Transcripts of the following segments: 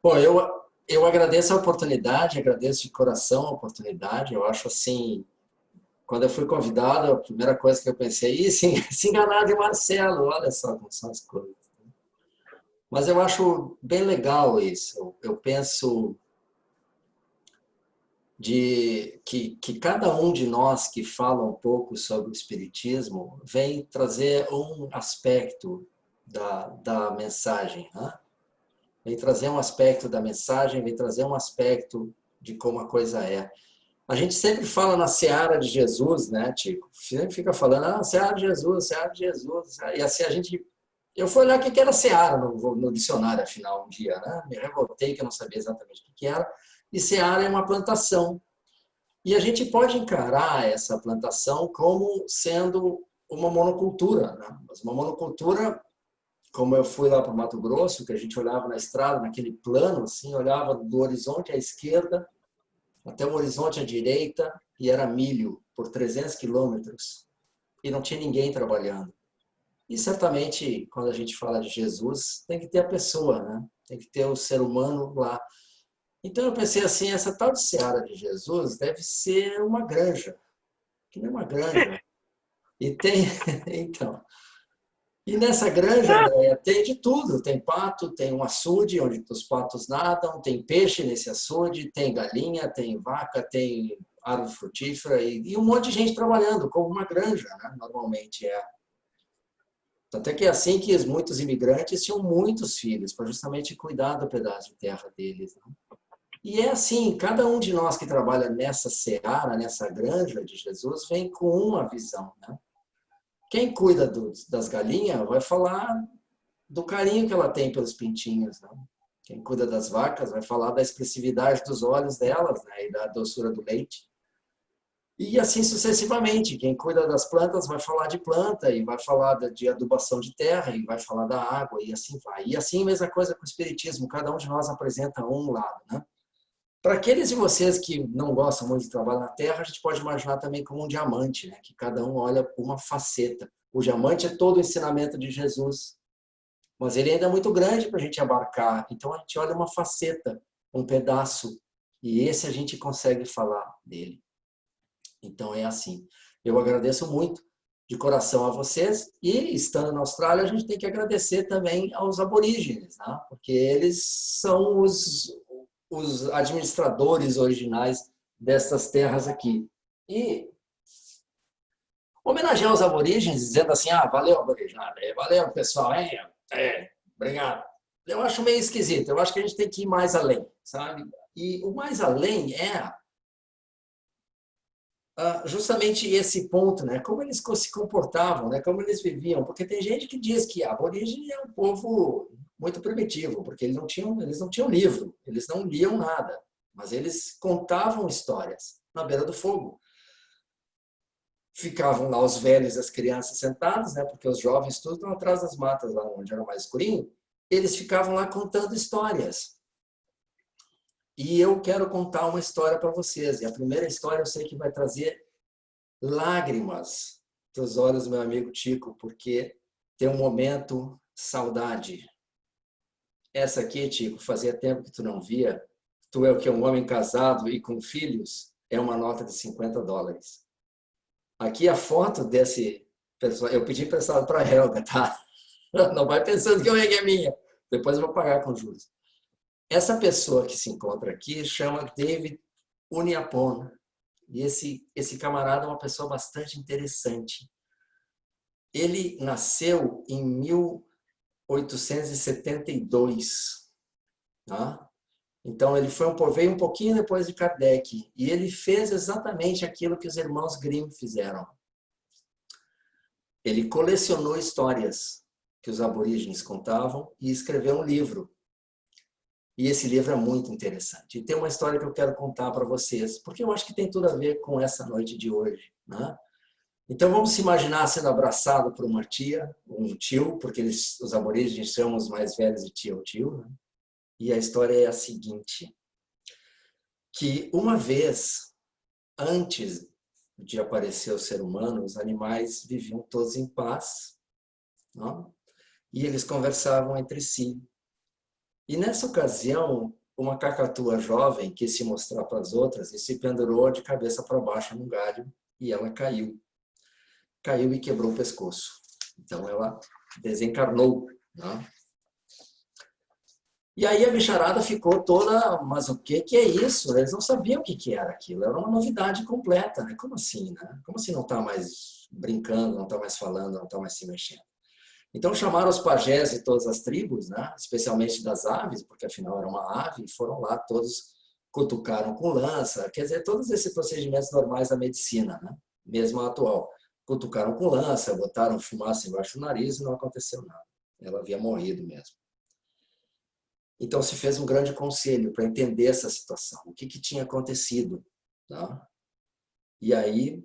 Bom, eu agradeço a oportunidade, agradeço de coração a oportunidade. Eu acho assim, quando eu fui convidado, a primeira coisa que eu pensei, se enganar de Marcelo, olha só como são as coisas. Mas eu acho bem legal isso. Eu penso que cada um de nós que fala um pouco sobre o Espiritismo vem trazer um aspecto da mensagem, né? Vem trazer um aspecto da mensagem, vem trazer um aspecto de como a coisa é. A gente sempre fala na seara de Jesus, né, Tico? Sempre fica falando, seara de Jesus, seara de Jesus. E assim a gente. Eu fui olhar o que era seara no dicionário, afinal, um dia, né? Me revoltei que eu não sabia exatamente o que era. E seara é uma plantação. E a gente pode encarar essa plantação como sendo uma monocultura, né? Mas uma monocultura, como eu fui lá para o Mato Grosso, que a gente olhava na estrada, naquele plano, assim, olhava do horizonte à esquerda até o horizonte à direita e era milho por 300 quilômetros e não tinha ninguém trabalhando. E certamente, quando a gente fala de Jesus, tem que ter a pessoa, né? Tem que ter o ser humano lá. Então eu pensei assim, essa tal de seara de Jesus deve ser uma granja, que nem uma granja. E tem, então, e nessa granja, Andréia, tem de tudo. Tem pato, tem um açude onde os patos nadam, tem peixe nesse açude, tem galinha, tem vaca, tem árvore frutífera e um monte de gente trabalhando, como uma granja, né? Normalmente é. Até que é assim que muitos imigrantes tinham muitos filhos, para justamente cuidar do pedaço de terra deles. Né? E é assim, cada um de nós que trabalha nessa seara, nessa granja de Jesus, vem com uma visão. Né? Quem cuida das galinhas vai falar do carinho que ela tem pelos pintinhos. Né? Quem cuida das vacas vai falar da expressividade dos olhos delas, né? E da doçura do leite. E assim sucessivamente. Quem cuida das plantas vai falar de planta, e vai falar de adubação de terra, e vai falar da água, e assim vai. E assim, mesma coisa com o Espiritismo, cada um de nós apresenta um lado. Né? Para aqueles de vocês que não gostam muito de trabalho na terra, a gente pode imaginar também como um diamante, né? Que cada um olha uma faceta. O diamante é todo o ensinamento de Jesus, mas ele ainda é muito grande para a gente abarcar. Então a gente olha uma faceta, um pedaço, e esse a gente consegue falar dele. Então é assim. Eu agradeço muito de coração a vocês e estando na Austrália a gente tem que agradecer também aos aborígenes, né? Porque eles são os administradores originais destas terras aqui. E homenagear os aborígenes dizendo assim, valeu aborígenes, valeu pessoal, obrigado. Eu acho meio esquisito, eu acho que a gente tem que ir mais além, sabe? E o mais além é justamente esse ponto, né? Como eles se comportavam, né? Como eles viviam, porque tem gente que diz que a aborígene é um povo muito primitivo, porque eles não tinham livro, eles não liam nada, mas eles contavam histórias na beira do fogo. Ficavam lá os velhos e as crianças sentados, né? Porque os jovens todos estão atrás das matas, lá onde era mais escurinho. Eles ficavam lá contando histórias. E eu quero contar uma história para vocês. E a primeira história eu sei que vai trazer lágrimas dos olhos do meu amigo Tico, porque tem um momento saudade. Essa aqui, Tico, fazia tempo que tu não via. Tu é o que é um homem casado e com filhos, é uma nota de $50. Aqui a foto desse pessoal, eu pedi emprestado para a Helga, tá? Não vai pensando que é minha. Depois eu vou pagar com juros. Essa pessoa que se encontra aqui chama David Uniapon. E esse camarada é uma pessoa bastante interessante. Ele nasceu em 1872. Tá? Então, ele veio um pouquinho depois de Kardec. E ele fez exatamente aquilo que os irmãos Grimm fizeram. Ele colecionou histórias que os aborígenes contavam e escreveu um livro. E esse livro é muito interessante. E tem uma história que eu quero contar para vocês, porque eu acho que tem tudo a ver com essa noite de hoje. Né? Então vamos se imaginar sendo abraçado por uma tia, um tio, porque os aborígenes chamam os mais velhos de tia ou tio. Né? E a história é a seguinte, que uma vez, antes de aparecer o ser humano, os animais viviam todos em paz, não? E eles conversavam entre si. E nessa ocasião, uma cacatua jovem quis se mostrar para as outras e se pendurou de cabeça para baixo num galho e ela caiu. Caiu e quebrou o pescoço. Então ela desencarnou, né? E aí a bicharada ficou toda, mas o que é isso? Eles não sabiam o que era aquilo, era uma novidade completa, né? Como assim, né? Como assim não está mais brincando, não está mais falando, não está mais se mexendo? Então chamaram os pajés de todas as tribos, né? Especialmente das aves, porque afinal era uma ave, e foram lá, todos cutucaram com lança, quer dizer, todos esses procedimentos normais da medicina, né? Mesmo a atual. Cutucaram com lança, botaram fumaça embaixo do nariz e não aconteceu nada. Ela havia morrido mesmo. Então se fez um grande conselho para entender essa situação, o que tinha acontecido. Tá? E aí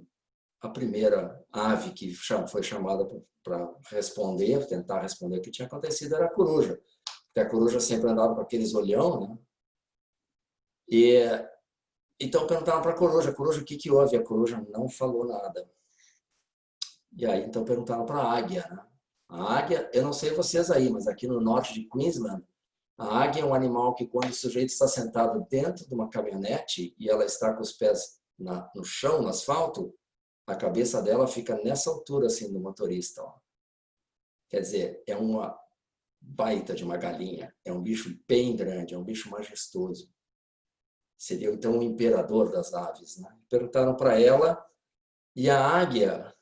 a primeira ave que foi chamada para responder, tentar responder o que tinha acontecido, era a coruja. Porque a coruja sempre andava com aqueles olhão, né? E então perguntaram para a coruja, o que houve? A coruja não falou nada. E aí então perguntaram para a águia, né? A águia, eu não sei vocês aí, mas aqui no norte de Queensland, a águia é um animal que, quando o sujeito está sentado dentro de uma caminhonete e ela está com os pés no chão, no asfalto, a cabeça dela fica nessa altura assim do motorista. Ó. Quer dizer, é uma baita de uma galinha, é um bicho bem grande, é um bicho majestoso. Seria então o imperador das aves. Né? Perguntaram para ela e a águia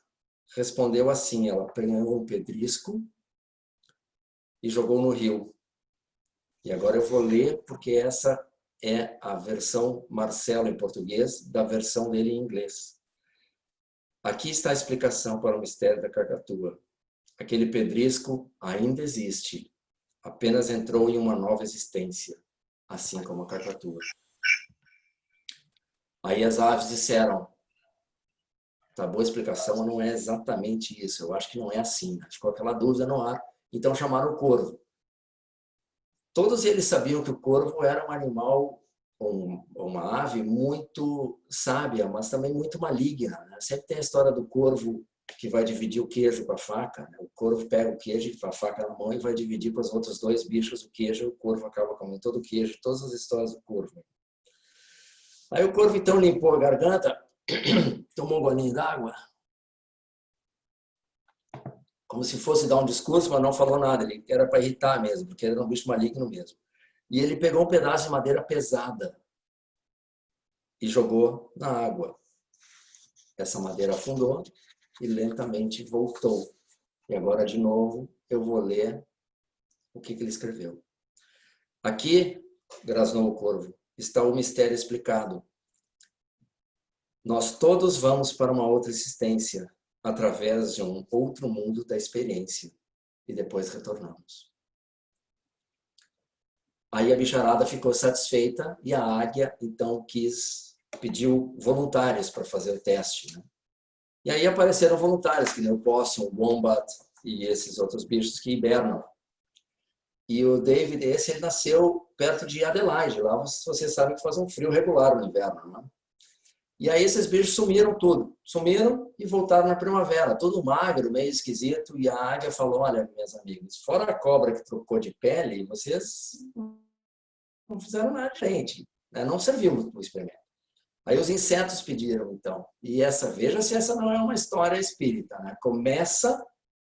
respondeu assim, ela pegou um pedrisco e jogou no rio. E agora eu vou ler, porque essa é a versão Marcelo em português, da versão dele em inglês. Aqui está a explicação para o mistério da cacatua. Aquele pedrisco ainda existe, apenas entrou em uma nova existência, assim como a cacatua. Aí as aves disseram, tá boa a explicação, não é exatamente isso, eu acho que não é assim. Ficou aquela dúvida no ar, então chamaram o corvo. Todos eles sabiam que o corvo era um animal, uma ave muito sábia, mas também muito maligna. Né? Sempre tem a história do corvo que vai dividir o queijo com a faca. Né? O corvo pega o queijo com a faca na mão e vai dividir para os outros dois bichos o queijo. O corvo acaba comendo todo o queijo, todas as histórias do corvo. Aí o corvo então limpou a garganta, tomou um golinho d'água, como se fosse dar um discurso, mas não falou nada. Ele era para irritar mesmo, porque ele era um bicho maligno mesmo. E ele pegou um pedaço de madeira pesada e jogou na água. Essa madeira afundou e lentamente voltou. E agora, de novo, eu vou ler o que ele escreveu. Aqui, grasnou o corvo, está o mistério explicado. Nós todos vamos para uma outra existência, através de um outro mundo da experiência, e depois retornamos. Aí a bicharada ficou satisfeita e a águia, então, pediu voluntários para fazer o teste. Né? E aí apareceram voluntários, que nem o possum, o wombat e esses outros bichos que hibernam. E o David, ele nasceu perto de Adelaide. Lá você sabe que faz um frio regular no inverno. Né? E aí esses bichos sumiram tudo. Sumiram e voltaram na primavera. Todo magro, meio esquisito. E a águia falou, olha, meus amigos, fora a cobra que trocou de pele, vocês não fizeram nada diferente. Né? Não serviu o experimento. Aí os insetos pediram, então. E veja se essa não é uma história espírita. Né? Começa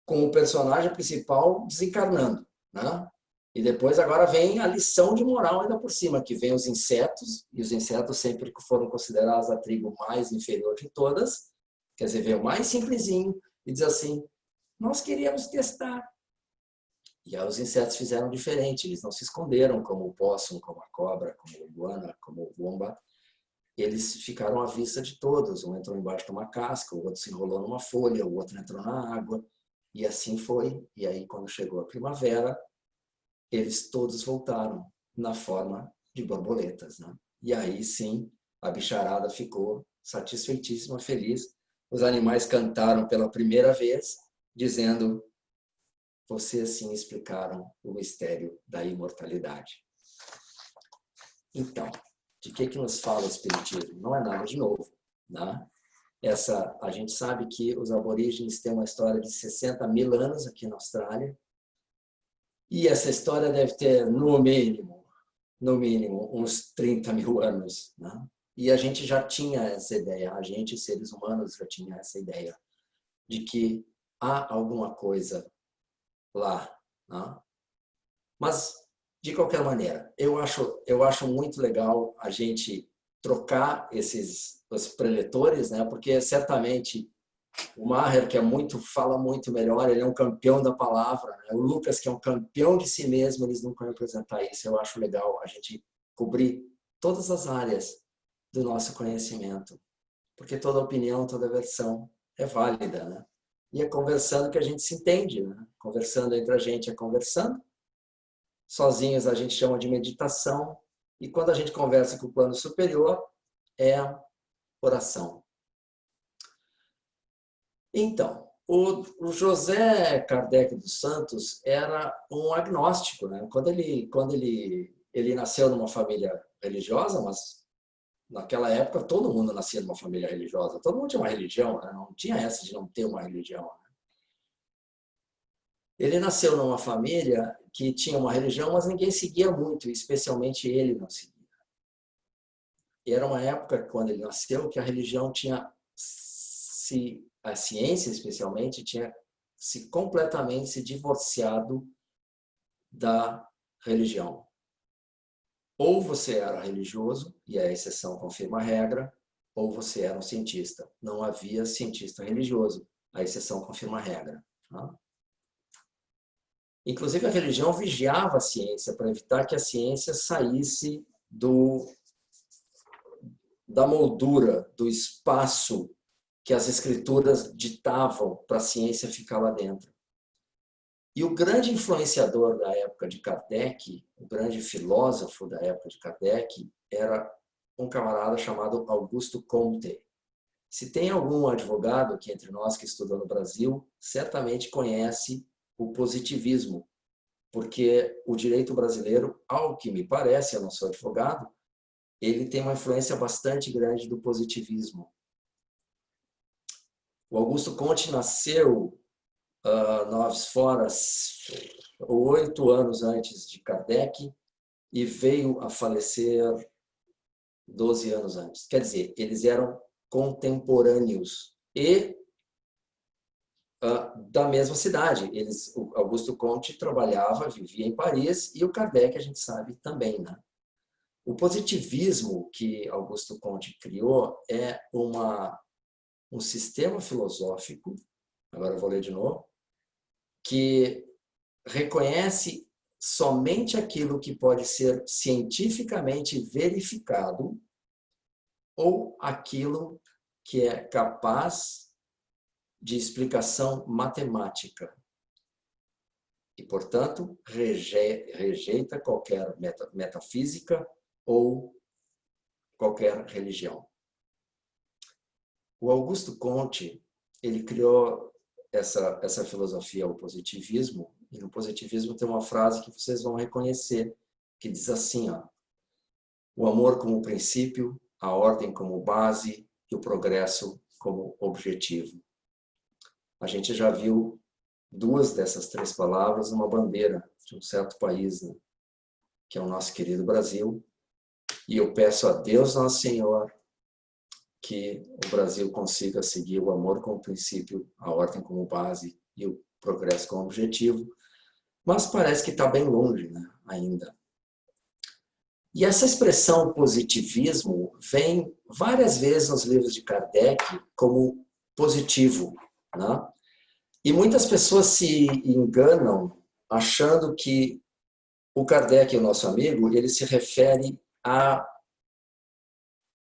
com o personagem principal desencarnando. Né? E depois agora vem a lição de moral ainda por cima, que vem os insetos, e os insetos sempre foram considerados a tribo mais inferior de todas, quer dizer, vem o mais simplesinho e diz assim, nós queríamos testar. E aí os insetos fizeram diferente, eles não se esconderam como o possum, como a cobra, como o iguana, como o wombat. Eles ficaram à vista de todos, um entrou embaixo de uma casca, o outro se enrolou numa folha, o outro entrou na água, e assim foi. E aí quando chegou a primavera, eles todos voltaram na forma de borboletas. Né? E aí sim, a bicharada ficou satisfeitíssima, feliz. Os animais cantaram pela primeira vez, dizendo, vocês sim explicaram o mistério da imortalidade. Então, de que nos fala o Espiritismo? Não é nada de novo. Né? A gente sabe que os aborígenes têm uma história de 60 mil anos aqui na Austrália, E essa história deve ter, no mínimo, uns 30 mil anos, né? E a gente já tinha essa ideia, a gente, seres humanos, já tinha essa ideia de que há alguma coisa lá, né? Mas, de qualquer maneira, eu acho muito legal a gente trocar os preletores, né? Porque certamente o Maher, que fala muito melhor, ele é um campeão da palavra, né? O Lucas, que é um campeão de si mesmo, eles nunca vão representar isso. Eu acho legal a gente cobrir todas as áreas do nosso conhecimento, porque toda opinião, toda versão é válida, né? E é conversando que a gente se entende, né? Conversando entre a gente é conversando, sozinhos a gente chama de meditação, e quando a gente conversa com o plano superior, é oração. Então, o José Kardec dos Santos era um agnóstico, né? Quando ele nasceu numa família religiosa, mas naquela época todo mundo nascia numa família religiosa, todo mundo tinha uma religião, né? Não tinha essa de não ter uma religião. Né? Ele nasceu numa família que tinha uma religião, mas ninguém seguia muito, especialmente ele não seguia. E era uma época, quando ele nasceu, que a religião a ciência especialmente, tinha completamente se divorciado da religião. Ou você era religioso, e a exceção confirma a regra, ou você era um cientista. Não havia cientista religioso, a exceção confirma a regra. Tá? Inclusive, a religião vigiava a ciência para evitar que a ciência saísse da moldura, do espaço que as escrituras ditavam para a ciência ficar lá dentro. E o grande influenciador da época de Kardec, o grande filósofo da época de Kardec, era um camarada chamado Augusto Comte. Se tem algum advogado aqui entre nós que estudou no Brasil, certamente conhece o positivismo, porque o direito brasileiro, ao que me parece, eu não sou advogado, ele tem uma influência bastante grande do positivismo. O Augusto Comte nasceu Noves Fora 8 anos antes de Kardec e veio a falecer 12 anos antes. Quer dizer, eles eram contemporâneos e da mesma cidade. O Augusto Comte trabalhava, vivia em Paris, e o Kardec, a gente sabe, também. Né? O positivismo que Augusto Comte criou é um sistema filosófico, agora eu vou ler de novo, que reconhece somente aquilo que pode ser cientificamente verificado ou aquilo que é capaz de explicação matemática. E, portanto, rejeita qualquer metafísica ou qualquer religião. O Augusto Comte, ele criou essa filosofia, o positivismo, e no positivismo tem uma frase que vocês vão reconhecer, que diz assim, ó, o amor como princípio, a ordem como base e o progresso como objetivo. A gente já viu 2 dessas 3 palavras numa bandeira de um certo país, né? Que é o nosso querido Brasil. E eu peço a Deus Nosso Senhor que o Brasil consiga seguir o amor como princípio, a ordem como base e o progresso como objetivo. Mas parece que está bem longe, né, ainda. E essa expressão positivismo vem várias vezes nos livros de Kardec como positivo, né? E muitas pessoas se enganam achando que o Kardec, o nosso amigo, ele se refere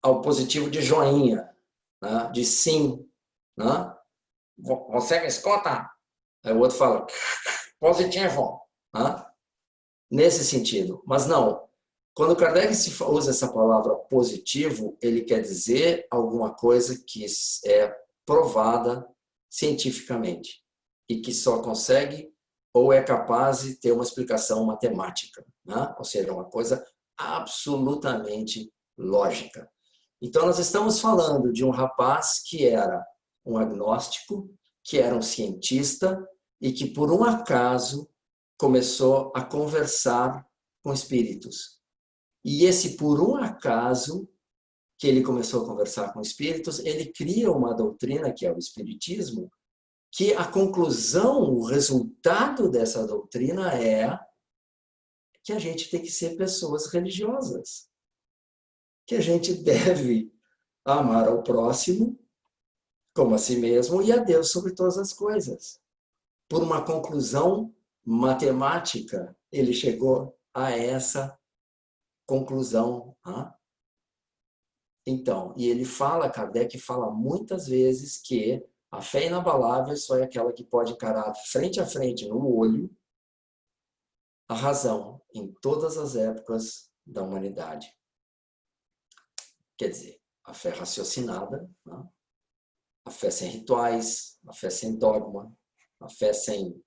ao positivo de joinha, né? De sim. Né? Você me escuta? Aí o outro fala, positivo. Né? Nesse sentido. Mas não. Quando Kardec usa essa palavra positivo, ele quer dizer alguma coisa que é provada cientificamente e que só consegue ou é capaz de ter uma explicação matemática, né? Ou seja, uma coisa absolutamente lógica. Então, nós estamos falando de um rapaz que era um agnóstico, que era um cientista e que, por um acaso, começou a conversar com espíritos. E esse, por um acaso, que ele começou a conversar com espíritos, ele cria uma doutrina, que é o espiritismo, que a conclusão, o resultado dessa doutrina é que a gente tem que ser pessoas religiosas, que a gente deve amar ao próximo como a si mesmo e a Deus sobre todas as coisas. Por uma conclusão matemática, ele chegou a essa conclusão. Então, e ele fala, Kardec fala muitas vezes que a fé inabalável só é aquela que pode encarar frente a frente, no olho, a razão em todas as épocas da humanidade. Quer dizer, a fé raciocinada, a fé sem rituais, a fé sem dogma, a fé sem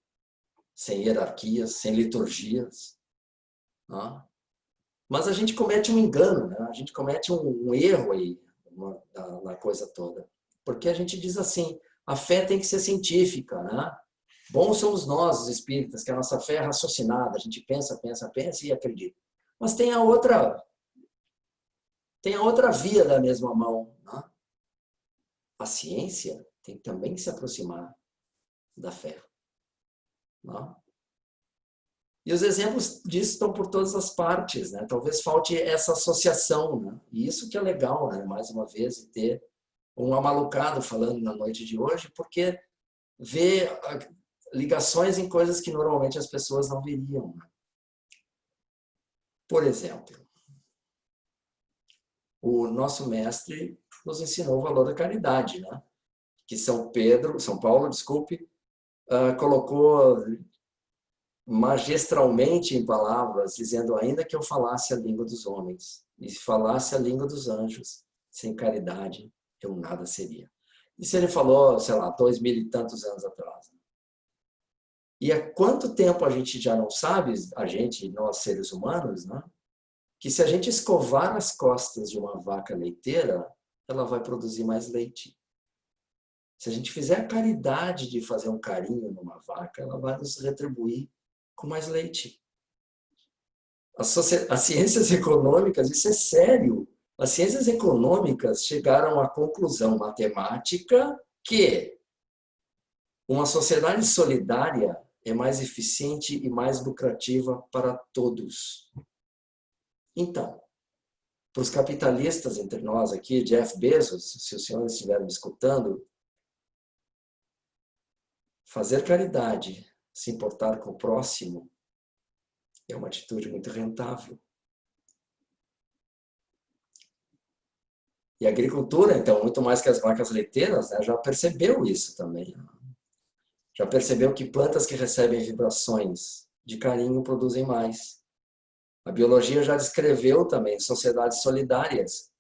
hierarquias, sem liturgias. Mas a gente comete um engano, né? A gente comete um erro aí na coisa toda. Porque a gente diz assim, a fé tem que ser científica, né? Bons somos nós, os espíritas, que a nossa fé é raciocinada, a gente pensa, pensa, pensa e acredita. Mas tem a outra via da mesma mão, né? A ciência tem também que se aproximar da fé, né? E os exemplos disso estão por todas as partes, né? Talvez falte essa associação, né? E isso que é legal, né? Mais uma vez, ter um amalucado falando na noite de hoje, porque vê ligações em coisas que normalmente as pessoas não veriam. Por exemplo, o nosso mestre nos ensinou o valor da caridade, né? Que São Paulo, colocou magistralmente em palavras, dizendo: ainda que eu falasse a língua dos homens e falasse a língua dos anjos, sem caridade eu nada seria. Isso ele falou, sei lá, 2000 e tantos anos atrás. E há quanto tempo a gente já não sabe, nós seres humanos, né? Que se a gente escovar as costas de uma vaca leiteira, ela vai produzir mais leite. Se a gente fizer a caridade de fazer um carinho numa vaca, ela vai nos retribuir com mais leite. As ciências econômicas, isso é sério. As ciências econômicas chegaram à conclusão matemática que uma sociedade solidária é mais eficiente e mais lucrativa para todos. Então, para os capitalistas entre nós aqui, Jeff Bezos, se os senhores estiverem me escutando, fazer caridade, se importar com o próximo, é uma atitude muito rentável. E a agricultura, então, muito mais que as vacas leiteiras, né, já percebeu isso também. Já percebeu que plantas que recebem vibrações de carinho produzem mais. A biologia já descreveu também sociedades solidárias,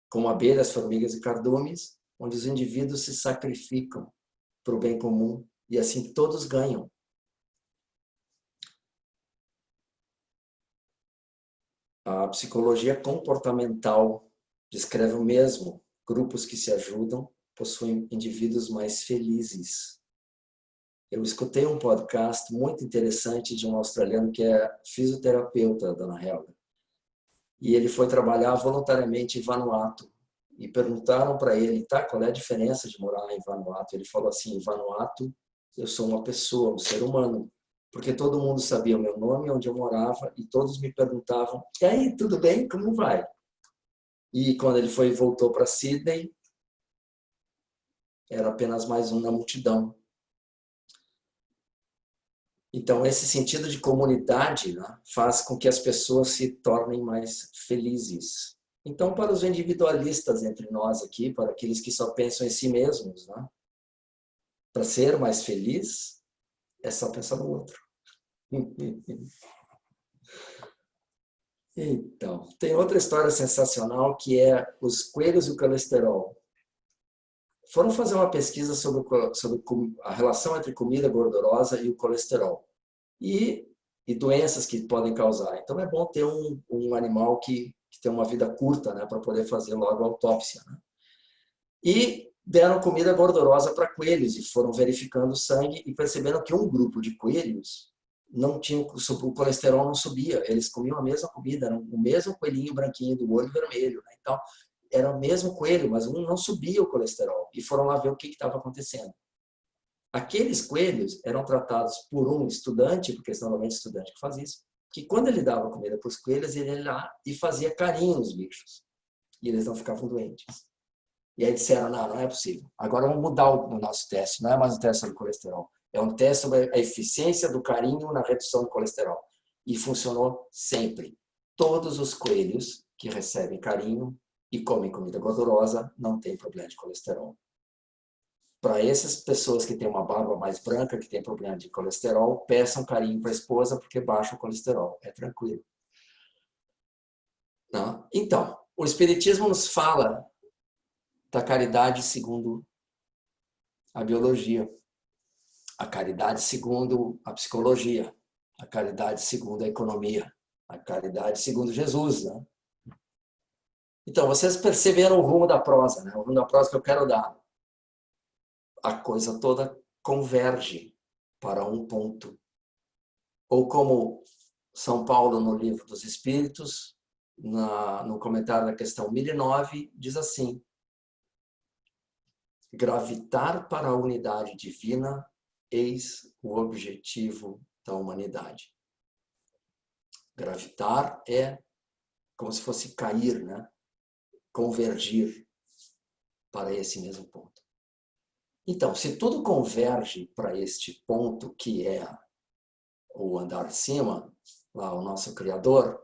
como abelhas, formigas e cardumes, onde os indivíduos se sacrificam para o bem comum e assim todos ganham. A psicologia comportamental descreve o mesmo. Grupos que se ajudam possuem indivíduos mais felizes. Eu escutei um podcast muito interessante de um australiano que é fisioterapeuta, Dona Helga. E ele foi trabalhar voluntariamente em Vanuatu. E perguntaram para ele, qual é a diferença de morar em Vanuatu? Ele falou assim: em Vanuatu eu sou uma pessoa, um ser humano. Porque todo mundo sabia o meu nome, onde eu morava, e todos me perguntavam: e aí, tudo bem? Como vai? E quando ele voltou para Sydney, era apenas mais um na multidão. Então, esse sentido de comunidade, né, faz com que as pessoas se tornem mais felizes. Então, para os individualistas entre nós aqui, para aqueles que só pensam em si mesmos, né, para ser mais feliz, é só pensar no outro. Então, tem outra história sensacional que é os coelhos e o colesterol. Foram fazer uma pesquisa sobre a relação entre comida gordurosa e o colesterol e doenças que podem causar. Então é bom ter um animal que tem uma vida curta, né, para poder fazer logo a autópsia, né? E deram comida gordurosa para coelhos e foram verificando o sangue e perceberam que um grupo de coelhos não tinham, o colesterol não subia, eles comiam a mesma comida, era o mesmo coelhinho branquinho do olho vermelho, né? Então, era o mesmo coelho, mas um não subia o colesterol, e foram lá ver o que estava acontecendo. Aqueles coelhos eram tratados por um estudante, porque normalmente estudante que faz isso, que quando ele dava comida para os coelhos, ele ia lá e fazia carinho nos bichos, e eles não ficavam doentes. E aí disseram, não, não é possível. Agora vamos mudar o nosso teste, não é mais um teste sobre colesterol. É um teste sobre a eficiência do carinho na redução do colesterol. E funcionou sempre. Todos os coelhos que recebem carinho e comem comida gordurosa não têm problema de colesterol. Para essas pessoas que têm uma barba mais branca, que têm problema de colesterol, peçam carinho para a esposa porque baixa o colesterol. É tranquilo. Não? Então, o Espiritismo nos fala da caridade segundo a biologia, a caridade segundo a psicologia, a caridade segundo a economia, a caridade segundo Jesus, né? Então, vocês perceberam o rumo da prosa, né? O rumo da prosa que eu quero dar. A coisa toda converge para um ponto. Ou como São Paulo, no Livro dos Espíritos, no comentário da questão 1009, diz assim: gravitar para a unidade divina, eis o objetivo da humanidade. Gravitar é como se fosse cair, né? Convergir para esse mesmo ponto. Então, se tudo converge para este ponto, que é o andar acima, lá o nosso Criador,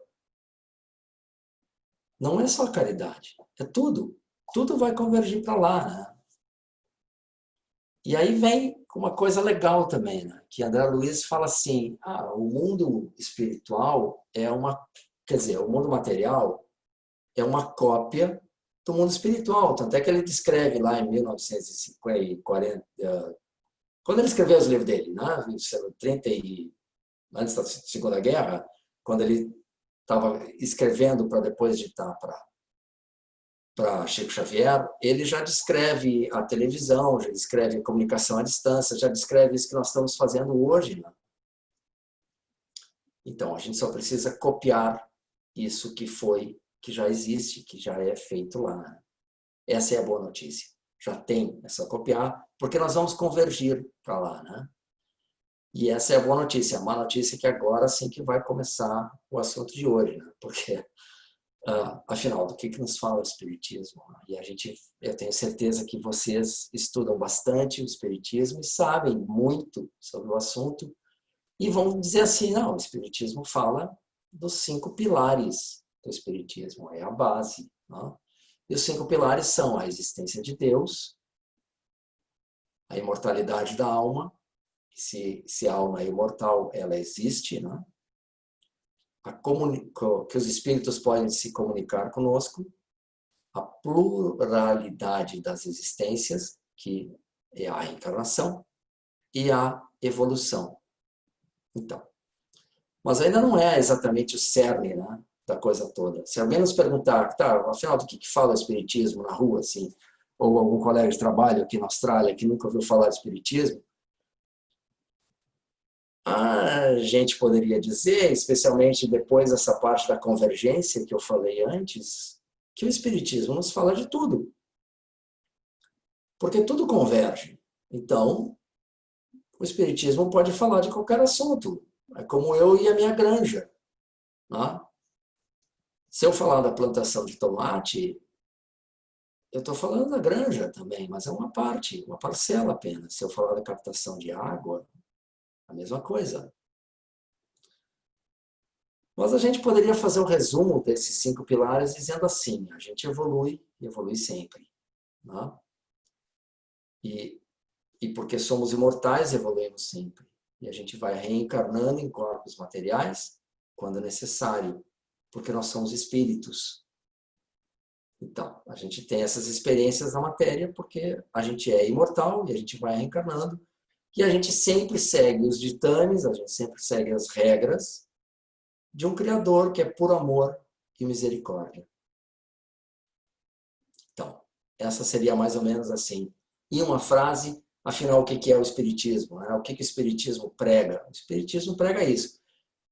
não é só caridade, é tudo. Tudo vai convergir para lá, né? E aí vem uma coisa legal também, né? Que André Luiz fala assim, o mundo espiritual é uma... Quer dizer, o mundo material é uma cópia do mundo espiritual. Tanto é que ele descreve lá em 1940, quando ele escreveu os livros dele, né? 30 antes da Segunda Guerra, quando ele estava escrevendo para depois ditar para Chico Xavier, ele já descreve a televisão, já descreve a comunicação à distância, já descreve isso que nós estamos fazendo hoje, né? Então, a gente só precisa copiar isso que já existe, que já é feito lá, né? Essa é a boa notícia. Já tem, é só copiar, porque nós vamos convergir para lá, né? E essa é a boa notícia. A má notícia é que agora sim que vai começar o assunto de hoje, né? Porque, afinal, do que nos fala o Espiritismo? E eu tenho certeza que vocês estudam bastante o Espiritismo e sabem muito sobre o assunto e vão dizer assim, não, o Espiritismo fala dos 5 pilares do Espiritismo, é a base, né? E os 5 pilares são a existência de Deus, a imortalidade da alma, se a alma é imortal, ela existe, né? Que os espíritos podem se comunicar conosco, a pluralidade das existências, que é a reencarnação, e a evolução. Então, mas ainda não é exatamente o cerne, né, da coisa toda. Se alguém nos perguntar, tá, afinal, do que fala o Espiritismo na rua, assim, ou algum colega de trabalho aqui na Austrália que nunca ouviu falar de Espiritismo, a gente poderia dizer, especialmente depois dessa parte da convergência que eu falei antes, que o Espiritismo nos fala de tudo. Porque tudo converge. Então, o Espiritismo pode falar de qualquer assunto. É como eu e a minha granja, né? Se eu falar da plantação de tomate, eu estou falando da granja também, mas é uma parte, uma parcela apenas. Se eu falar da captação de água, a mesma coisa. Mas a gente poderia fazer um resumo desses 5 pilares dizendo assim, a gente evolui sempre, né? E porque somos imortais, evoluímos sempre. E a gente vai reencarnando em corpos materiais quando necessário, porque nós somos espíritos. Então, a gente tem essas experiências na matéria porque a gente é imortal e a gente vai reencarnando e a gente sempre segue os ditames, a gente sempre segue as regras de um Criador que é por amor e misericórdia. Então, essa seria mais ou menos assim. Em uma frase, Afinal, o que é o Espiritismo? Né? O que o Espiritismo prega? O Espiritismo prega isso,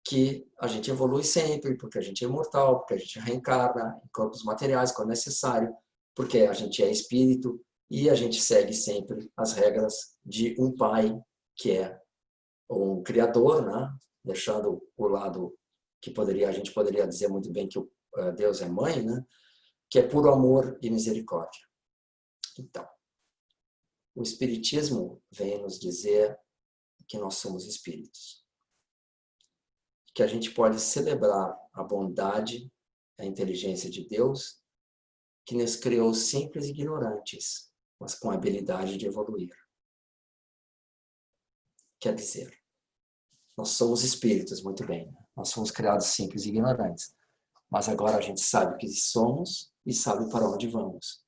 que a gente evolui sempre, porque a gente é imortal, porque a gente reencarna em corpos materiais quando necessário, porque a gente é espírito e a gente segue sempre as regras de um pai, que é um criador, né? Deixando o lado que a gente poderia dizer muito bem que Deus é mãe, né? Que é puro amor e misericórdia. Então, o Espiritismo vem nos dizer que nós somos espíritos, que a gente pode celebrar a bondade, a inteligência de Deus, que nos criou simples e ignorantes, mas com a habilidade de evoluir. Quer dizer, nós somos espíritos, muito bem, né? Nós somos criados simples e ignorantes, mas agora a gente sabe o que somos e sabe para onde vamos.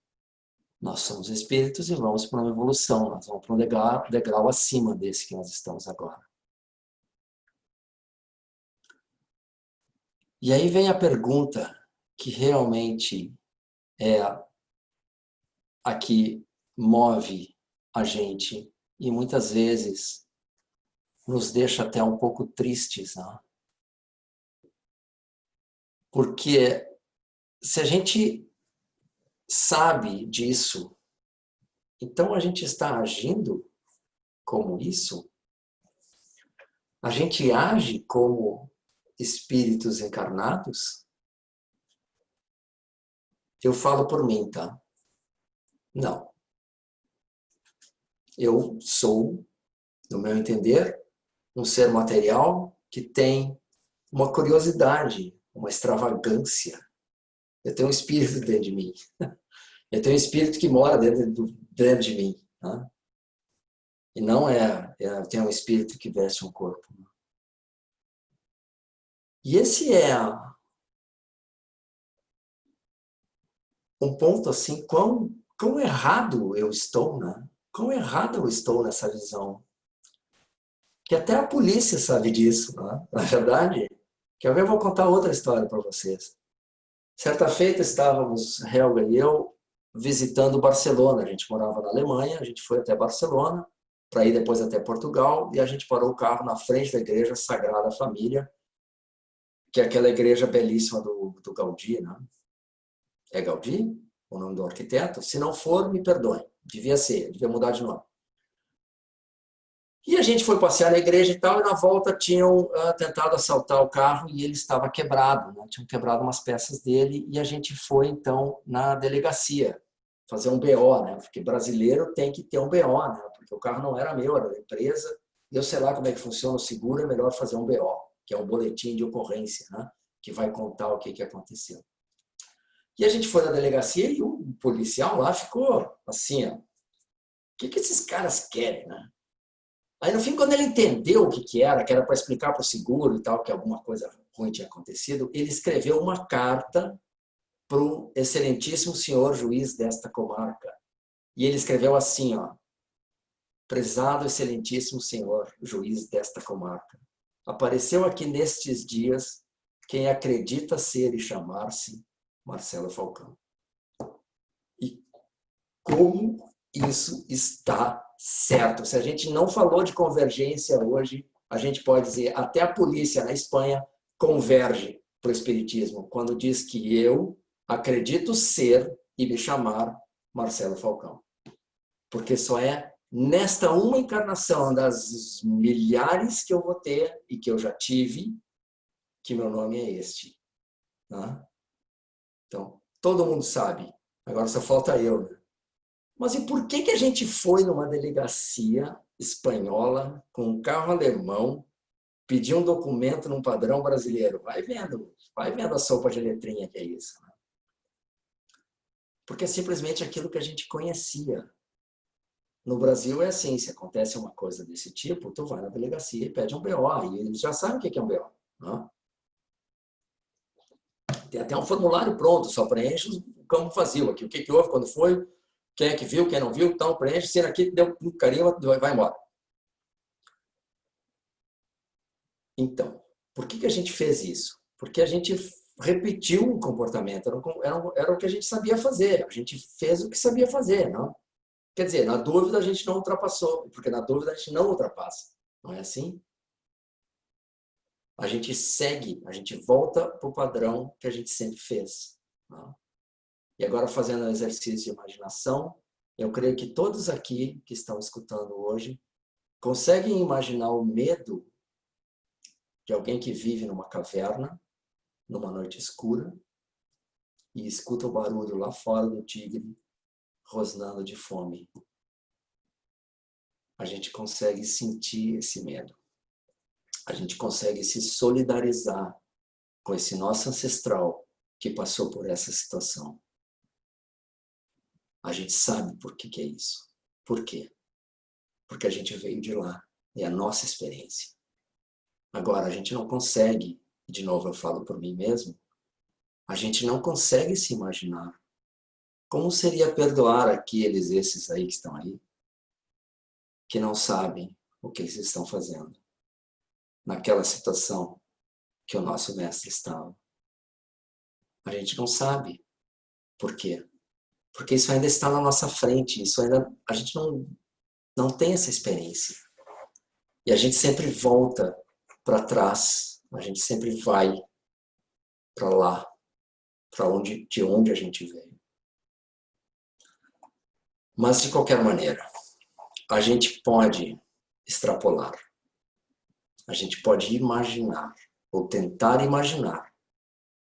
Nós somos espíritos e vamos para uma evolução, nós vamos para um degrau acima desse que nós estamos agora. E aí vem a pergunta que realmente é a que move a gente e muitas vezes nos deixa até um pouco tristes, né? Porque se a gente sabe disso, então a gente está agindo como isso? A gente age como espíritos encarnados? Eu falo por mim, tá? Não. Eu sou, no meu entender, um ser material que tem uma curiosidade, uma extravagância. Eu tenho um espírito dentro de mim. Eu tenho um espírito que mora dentro de mim. Né? E não eu tenho um espírito que veste um corpo. E esse é um ponto assim, quão errado eu estou, né? Quão errado eu estou nessa visão. Que até a polícia sabe disso, né? Na verdade. Quer ver? Eu vou contar outra história para vocês. Certa feita estávamos, Helga e eu, visitando Barcelona. A gente morava na Alemanha, a gente foi até Barcelona, para ir depois até Portugal, e a gente parou o carro na frente da igreja Sagrada Família, que é aquela igreja belíssima do Gaudí, né? É Gaudí o nome do arquiteto? Se não for, me perdoem. Devia ser, devia mudar de nome. E a gente foi passear na igreja e tal, e na volta tinham tentado assaltar o carro e ele estava quebrado, né? Tinham quebrado umas peças dele, e a gente foi, então, na delegacia fazer um BO, né? Porque brasileiro tem que ter um BO, né? Porque o carro não era meu, era da empresa, e eu sei lá como é que funciona o seguro, é melhor fazer um BO, que é um boletim de ocorrência, né? Que vai contar o que aconteceu. E a gente foi na delegacia e o policial lá ficou assim, ó, o que esses caras querem, né? Aí, no fim, quando ele entendeu o que era para explicar para o seguro e tal, que alguma coisa ruim tinha acontecido, ele escreveu uma carta para o excelentíssimo senhor juiz desta comarca. E ele escreveu assim, ó, prezado excelentíssimo senhor juiz desta comarca, apareceu aqui nestes dias quem acredita ser e chamar-se Marcelo Falcão. E como isso está certo? Se a gente não falou de convergência hoje, a gente pode dizer até a polícia na Espanha converge para o espiritismo quando diz que eu acredito ser e me chamar Marcelo Falcão. Porque só é nesta uma encarnação das milhares que eu vou ter e que eu já tive que meu nome é este. Tá? Então, todo mundo sabe. Agora só falta eu, né? Mas e por que a gente foi numa delegacia espanhola com um carro alemão pedir um documento num padrão brasileiro? Vai vendo a sopa de letrinha que é isso. Né? Porque é simplesmente aquilo que a gente conhecia. No Brasil é assim, se acontece uma coisa desse tipo, tu vai na delegacia e pede um BO, e eles já sabem o que é um BO. Né? Tem até um formulário pronto, só preenche o campo vazio aqui. O que houve, quando foi, quem é que viu, quem não viu, então preenche, assina aqui, deu um carinho, vai embora. Então, por que a gente fez isso? Porque a gente repetiu o comportamento, era o que a gente sabia fazer, a gente fez o que sabia fazer, não? Quer dizer, na dúvida a gente não ultrapassou, porque na dúvida a gente não ultrapassa. Não é assim? A gente segue, a gente volta para o padrão que a gente sempre fez. Tá? E agora, fazendo um exercício de imaginação, eu creio que todos aqui que estão escutando hoje conseguem imaginar o medo de alguém que vive numa caverna, numa noite escura, e escuta o barulho lá fora do tigre rosnando de fome. A gente consegue sentir esse medo. A gente consegue se solidarizar com esse nosso ancestral que passou por essa situação. A gente sabe por que é isso. Por quê? Porque a gente veio de lá. É a nossa experiência. Agora, a gente não consegue, de novo eu falo por mim mesmo, a gente não consegue se imaginar como seria perdoar esses aí que estão aí, que não sabem o que eles estão fazendo naquela situação que o nosso mestre estava. A gente não sabe. Por quê? Porque isso ainda está na nossa frente, a gente não tem essa experiência. E a gente sempre volta para trás, a gente sempre vai para lá, de onde a gente veio. Mas, de qualquer maneira, a gente pode extrapolar. A gente pode imaginar, ou tentar imaginar,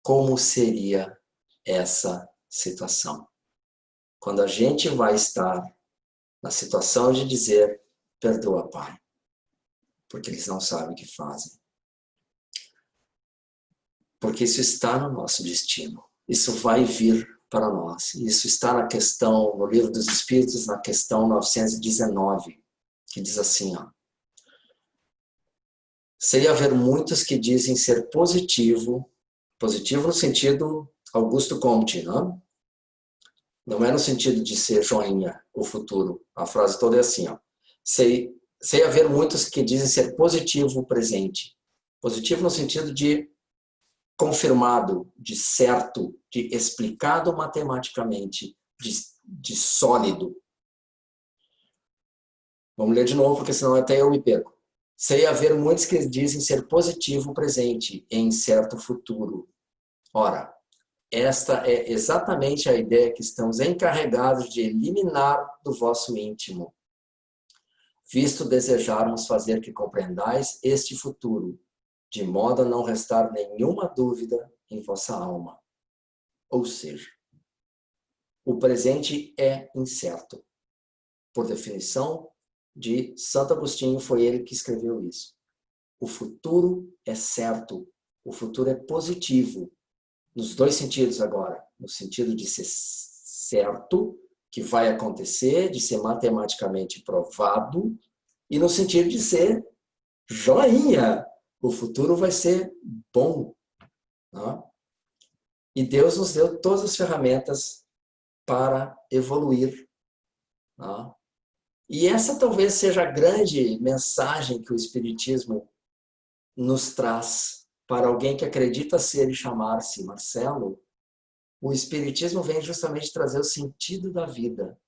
como seria essa situação. Quando a gente vai estar na situação de dizer, perdoa, Pai, porque eles não sabem o que fazem. Porque isso está no nosso destino. Isso vai vir para nós. Isso está na questão, no Livro dos Espíritos, na questão 919, que diz assim, ó. Sei haver muitos que dizem ser positivo no sentido Augusto Comte, não? Não é no sentido de ser joinha, o futuro. A frase toda é assim, ó. Sei haver muitos que dizem ser positivo o presente. Positivo no sentido de confirmado, de certo, de explicado matematicamente, de sólido. Vamos ler de novo, porque senão até eu me perco. Sei haver muitos que dizem ser positivo o presente em certo futuro. Ora, esta é exatamente a ideia que estamos encarregados de eliminar do vosso íntimo, visto desejarmos fazer que compreendais este futuro, de modo a não restar nenhuma dúvida em vossa alma. Ou seja, o presente é incerto. Por definição de Santo Agostinho, foi ele que escreveu isso. O futuro é certo, o futuro é positivo, nos dois sentidos agora. No sentido de ser certo, que vai acontecer, de ser matematicamente provado, e no sentido de ser joinha. O futuro vai ser bom. Né? E Deus nos deu todas as ferramentas para evoluir. Né? E essa talvez seja a grande mensagem que o Espiritismo nos traz para alguém que acredita ser e chamar-se Marcelo. O Espiritismo vem justamente trazer o sentido da vida.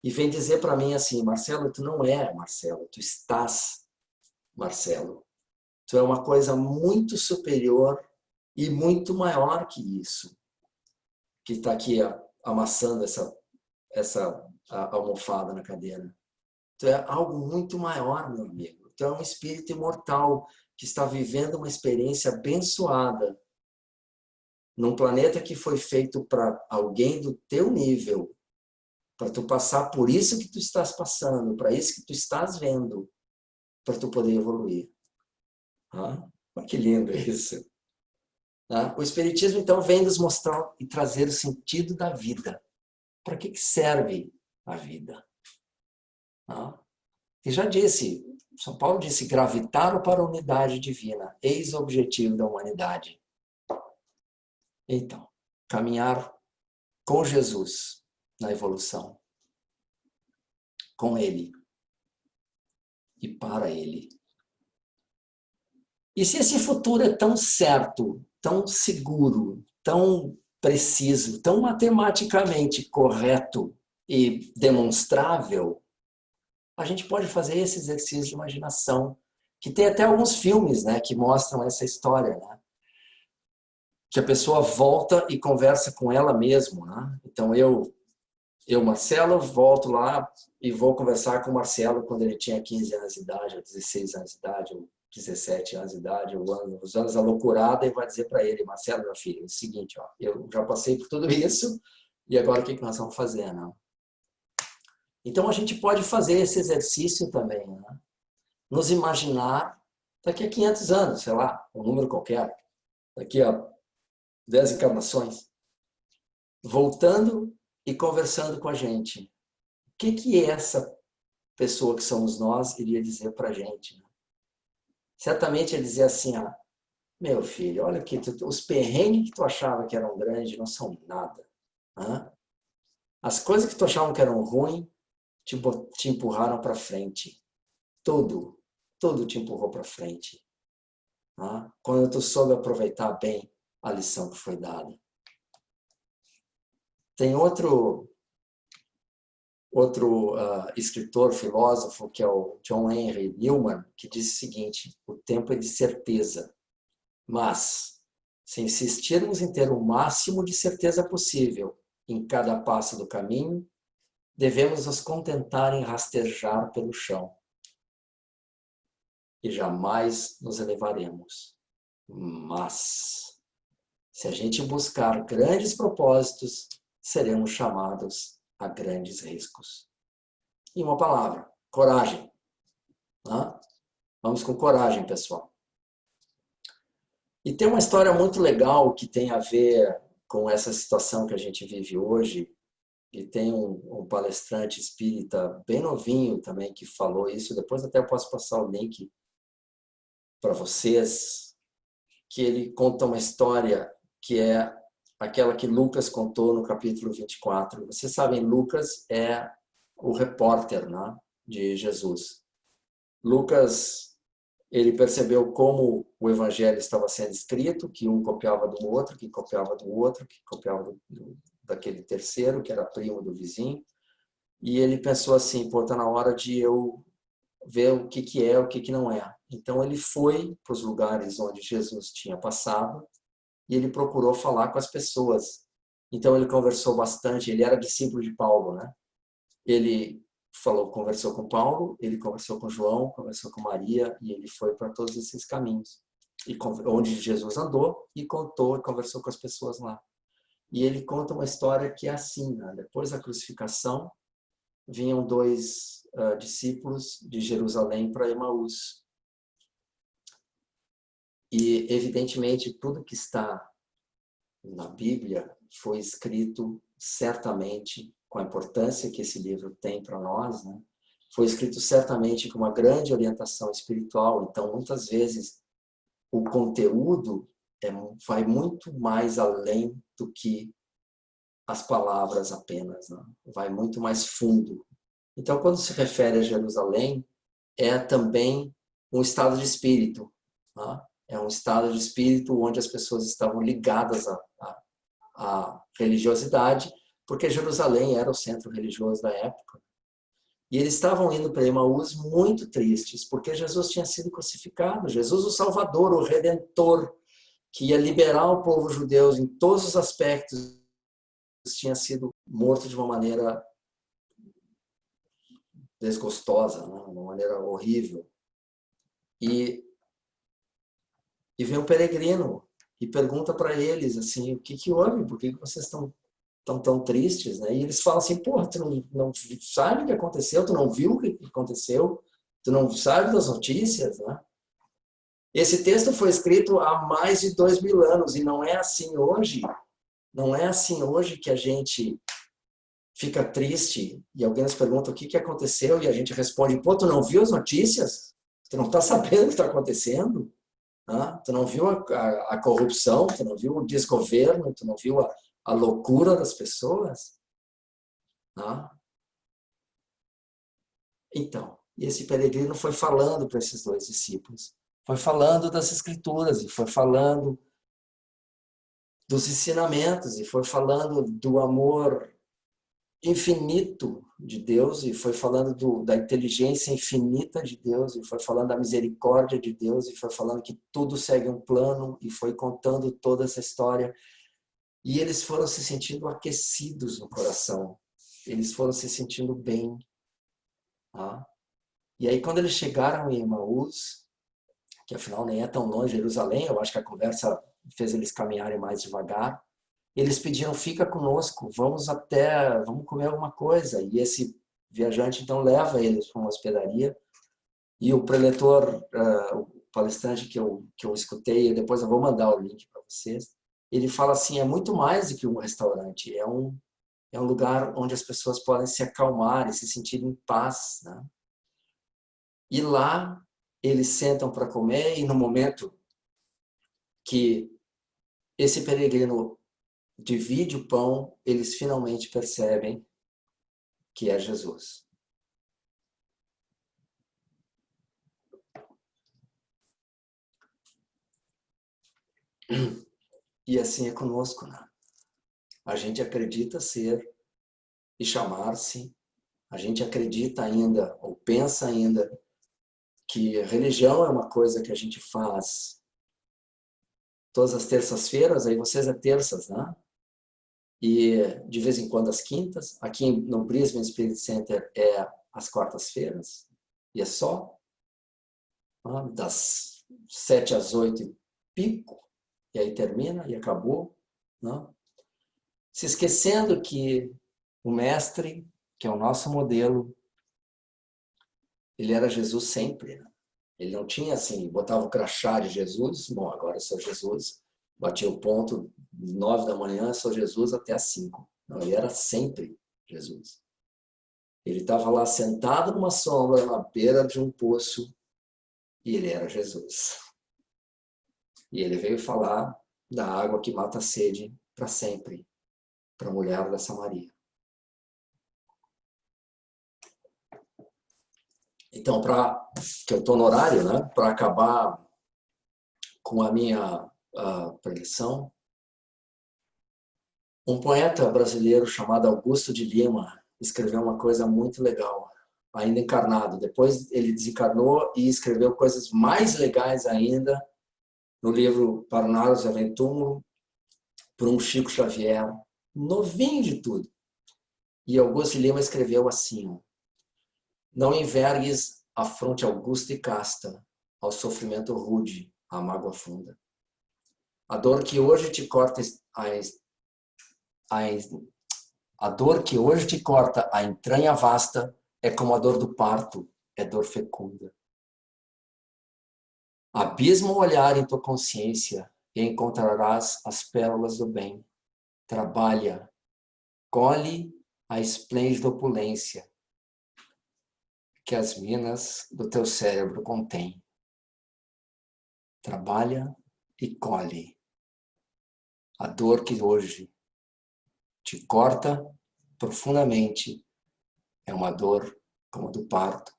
E vem dizer para mim assim, Marcelo, tu não é Marcelo, tu estás Marcelo. Tu é uma coisa muito superior e muito maior que isso. Que está aqui amassando essa almofada na cadeira. Tu é algo muito maior, meu amigo. Tu é um espírito imortal que está vivendo uma experiência abençoada num planeta que foi feito para alguém do teu nível, para tu passar por isso que tu estás passando, para isso que tu estás vendo, para tu poder evoluir. Ah, que lindo isso. O Espiritismo, então, vem nos mostrar e trazer o sentido da vida. Para que serve a vida? E já disse, São Paulo disse, gravitaram para a unidade divina, eis o objetivo da humanidade. Então, caminhar com Jesus na evolução, com Ele e para Ele. E se esse futuro é tão certo, tão seguro, tão preciso, tão matematicamente correto e demonstrável, a gente pode fazer esse exercício de imaginação, que tem até alguns filmes, né, que mostram essa história, né? Que a pessoa volta e conversa com ela mesma, né? Então Marcelo, volto lá e vou conversar com o Marcelo quando ele tinha 15 anos de idade, ou 16 anos de idade, ou 17 anos de idade, ou os anos da loucurada, e vai dizer para ele: Marcelo, meu filho, é o seguinte, ó, eu já passei por tudo isso, e agora o que nós vamos fazer, não? Então a gente pode fazer esse exercício também, né? Nos imaginar daqui a 500 anos, sei lá, um número qualquer, daqui a 10 encarnações, voltando e conversando com a gente. O que essa pessoa que somos nós iria dizer para a gente? Né? Certamente ia dizer assim, ah, meu filho, olha aqui, os perrengues que tu achava que eram grandes não são nada. Né? As coisas que tu achava que eram ruins te empurraram para frente. Tudo te empurrou para frente. Né? Quando tu soube aproveitar bem a lição que foi dada. Tem outro escritor, filósofo, que é o John Henry Newman, que diz o seguinte: o tempo é de certeza, mas se insistirmos em ter o máximo de certeza possível em cada passo do caminho, devemos nos contentar em rastejar pelo chão e jamais nos elevaremos. Mas, se a gente buscar grandes propósitos, seremos chamados a grandes riscos. Em uma palavra, coragem. Né? Vamos com coragem, pessoal. E tem uma história muito legal que tem a ver com essa situação que a gente vive hoje. E tem um palestrante espírita bem novinho também que falou isso. Depois até eu posso passar o link para vocês, que ele conta uma história que é aquela que Lucas contou no capítulo 24. Vocês sabem, Lucas é o repórter, né, de Jesus. Lucas, ele percebeu como o evangelho estava sendo escrito, que um copiava do outro, que copiava do outro, que copiava daquele terceiro, que era primo do vizinho. E ele pensou assim, pô, tá na hora de eu ver o que é, o que não é. Então ele foi para os lugares onde Jesus tinha passado e ele procurou falar com as pessoas. Então ele conversou bastante, ele era discípulo de Paulo, né? Ele conversou com Paulo, ele conversou com João, conversou com Maria e ele foi para todos esses caminhos. E onde Jesus andou e conversou com as pessoas lá. E ele conta uma história que é assim, né? Depois da crucificação, vinham dois discípulos de Jerusalém para Emaús. E, evidentemente, tudo que está na Bíblia foi escrito certamente com a importância que esse livro tem para nós, né? Foi escrito certamente com uma grande orientação espiritual. Então, muitas vezes, o conteúdo vai muito mais além do que as palavras apenas, né? Vai muito mais fundo. Então, quando se refere a Jerusalém, é também um estado de espírito. Tá? É um estado de espírito onde as pessoas estavam ligadas à religiosidade, porque Jerusalém era o centro religioso da época. E eles estavam indo para Emaús muito tristes, porque Jesus tinha sido crucificado. Jesus, o Salvador, o Redentor, que ia liberar o povo judeu em todos os aspectos, tinha sido morto de uma maneira desgostosa, né? De uma maneira horrível. E vem um peregrino e pergunta para eles assim, o que houve? Por que vocês estão tão tristes? Né? E eles falam assim, pô, tu não sabe o que aconteceu? Tu não viu o que aconteceu? Tu não sabe das notícias? Né? Esse texto foi escrito há mais de 2000 anos e não é assim hoje. Não é assim hoje que a gente fica triste e alguém nos pergunta o que aconteceu e a gente responde, pô, tu não viu as notícias? Tu não está sabendo o que está acontecendo? Tu não viu a corrupção, tu não viu o desgoverno, tu não viu a loucura das pessoas? Então, esse peregrino foi falando para esses dois discípulos, foi falando das escrituras e foi falando dos ensinamentos e foi falando do amor infinito de Deus, e foi falando da inteligência infinita de Deus, e foi falando da misericórdia de Deus, e foi falando que tudo segue um plano, e foi contando toda essa história. E eles foram se sentindo aquecidos no coração. Eles foram se sentindo bem. Tá? E aí, quando eles chegaram em Emaús, que afinal nem é tão longe de Jerusalém, eu acho que a conversa fez eles caminharem mais devagar, eles pediram, fica conosco, vamos comer alguma coisa. E esse viajante, então, leva eles para uma hospedaria. E o preletor, o palestrante que eu escutei, depois eu vou mandar o link para vocês, ele fala assim, é muito mais do que um restaurante, é um lugar onde as pessoas podem se acalmar e se sentir em paz. Né? E lá, eles sentam para comer, e no momento que esse peregrino divide o pão, eles finalmente percebem que é Jesus. E assim é conosco, né? A gente acredita ser e chamar-se, a gente acredita ainda, ou pensa ainda, que religião é uma coisa que a gente faz todas as terças-feiras, aí vocês é terças, né? E de vez em quando às quintas. Aqui no Brisbane Spirit Center é às quartas-feiras, e é só, né? Das 7 às 8 e pico, e aí termina e acabou. Né? Se esquecendo que o mestre, que é o nosso modelo, ele era Jesus sempre. Né? Ele não tinha assim, botava o crachá de Jesus, bom, agora eu sou Jesus, batia o ponto, 9 da manhã, sou Jesus até às 5. Não, ele era sempre Jesus. Ele estava lá sentado numa sombra, na beira de um poço, e ele era Jesus. E ele veio falar da água que mata a sede para sempre, para a mulher da Samaria. Então, que eu estou no horário, né? Para acabar com a minha preleção, um poeta brasileiro chamado Augusto de Lima escreveu uma coisa muito legal, ainda encarnado. Depois ele desencarnou e escreveu coisas mais legais ainda no livro Parnaros Além Túmulo, por um Chico Xavier, novinho de tudo. E Augusto de Lima escreveu assim: não envergues a fronte augusta e casta ao sofrimento rude, à mágoa funda. A dor que hoje te corta a dor que hoje te corta a entranha vasta é como a dor do parto, é dor fecunda. Abisma o olhar em tua consciência e encontrarás as pérolas do bem. Trabalha, colhe a esplêndida opulência que as minas do teu cérebro contêm. Trabalha e colhe a dor que hoje te corta profundamente. É uma dor como a do parto,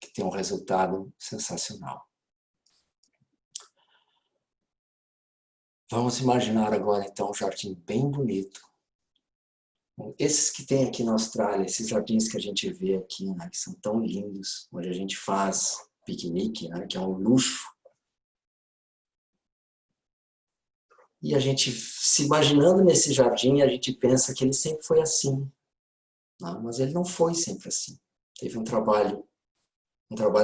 que tem um resultado sensacional. Vamos imaginar agora, então, um jardim bem bonito. Esses que tem aqui na Austrália, esses jardins que a gente vê aqui, né, que são tão lindos, onde a gente faz piquenique, né, que é um luxo. E a gente, se imaginando nesse jardim, a gente pensa que ele sempre foi assim. Não, mas ele não foi sempre assim. Teve um trabalho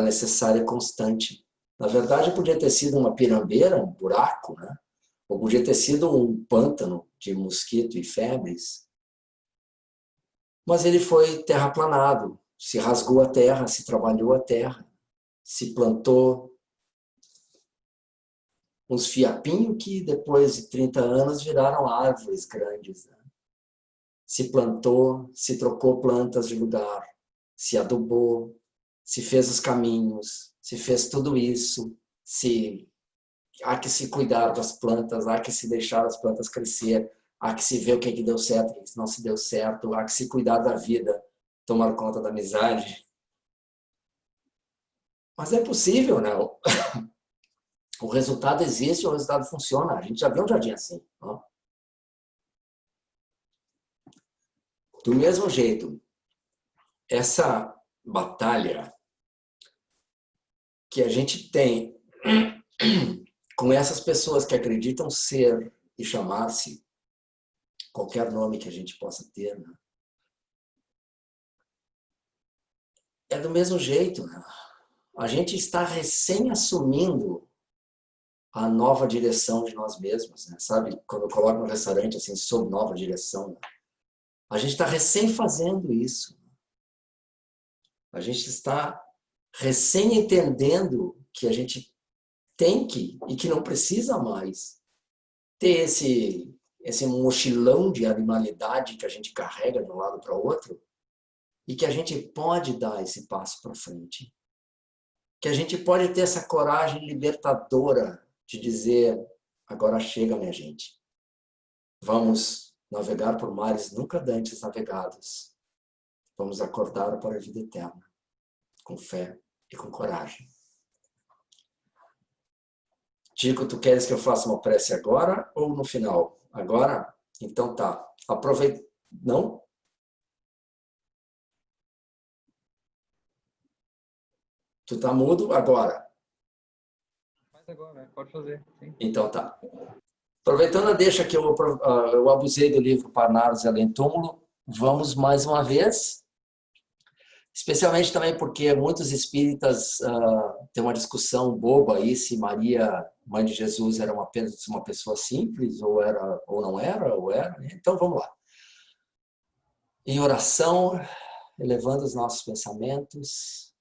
necessário e constante. Na verdade, podia ter sido uma pirambeira, um buraco, né? Ou podia ter sido um pântano de mosquito e febres. Mas ele foi terraplanado, se rasgou a terra, se trabalhou a terra, se plantou uns fiapinhos que depois de 30 anos viraram árvores grandes. Né? Se plantou, se trocou plantas de lugar, se adubou, se fez os caminhos, se fez tudo isso, há que se cuidar das plantas, há que se deixar as plantas crescer, há que se ver o que deu certo, o que não se deu certo, há que se cuidar da vida, tomar conta da amizade. Mas é possível, né? O resultado existe, o resultado funciona. A gente já viu um jardim assim. Ó. Do mesmo jeito, essa batalha que a gente tem com essas pessoas que acreditam ser e chamar-se qualquer nome que a gente possa ter, né? É do mesmo jeito, né? A gente está recém assumindo a nova direção de nós mesmos, né? Sabe, quando eu coloco no restaurante assim, sob nova direção, né? A gente está recém fazendo isso. A gente está recém entendendo que a gente tem que, e que não precisa mais, ter esse mochilão de animalidade que a gente carrega de um lado para o outro, e que a gente pode dar esse passo para frente. Que a gente pode ter essa coragem libertadora de dizer, agora chega, minha gente. Vamos navegar por mares nunca dantes navegados. Vamos acordar para a vida eterna, com fé e com coragem. Tico, tu queres que eu faça uma prece agora ou no final? Agora? Então tá. Aproveita. Não? Tu tá mudo agora? Faz agora, pode fazer. Sim. Então tá. Aproveitando a deixa que eu abusei do livro Parnaros e Além Túmulo, vamos mais uma vez, especialmente também porque muitos espíritas têm uma discussão boba aí se Maria, mãe de Jesus, era apenas uma pessoa simples, ou era, ou não era, ou era. Então vamos lá. Em oração, elevando os nossos pensamentos,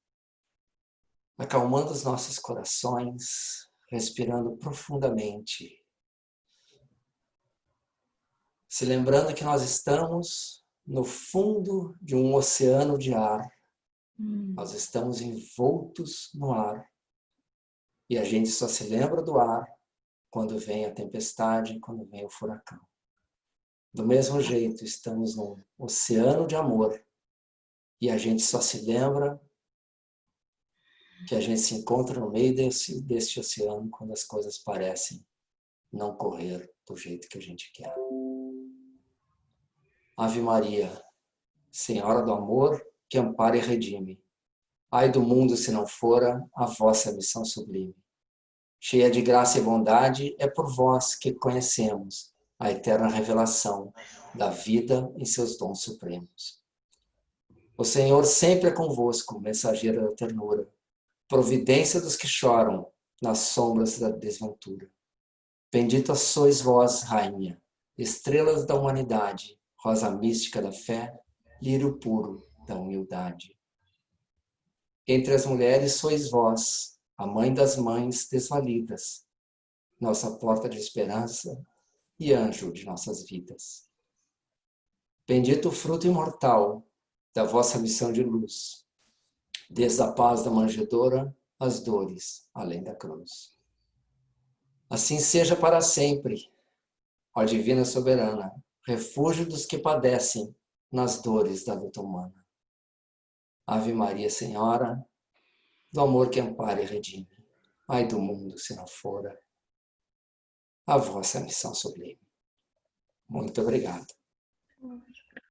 acalmando os nossos corações, respirando profundamente. Se lembrando que nós estamos no fundo de um oceano de ar. Nós estamos envoltos no ar. E a gente só se lembra do ar quando vem a tempestade, quando vem o furacão. Do mesmo jeito, estamos num oceano de amor. E a gente só se lembra que a gente se encontra no meio deste oceano quando as coisas parecem não correr do jeito que a gente quer. Ave Maria, Senhora do amor, que ampara e redime. Ai do mundo se não fora a vossa missão sublime. Cheia de graça e bondade, é por vós que conhecemos a eterna revelação da vida em seus dons supremos. O Senhor sempre é convosco, mensageiro da ternura, providência dos que choram nas sombras da desventura. Bendita sois vós, Rainha, estrelas da humanidade, rosa mística da fé, lírio puro da humildade. Entre as mulheres sois vós, a mãe das mães desvalidas, nossa porta de esperança e anjo de nossas vidas. Bendito o fruto imortal da vossa missão de luz, desde a paz da manjedoura às dores além da cruz. Assim seja para sempre, ó Divina Soberana, refúgio dos que padecem nas dores da luta humana. Ave Maria, Senhora, do amor que ampara e redime, ai do mundo se não fora a vossa missão sublime. Muito obrigado.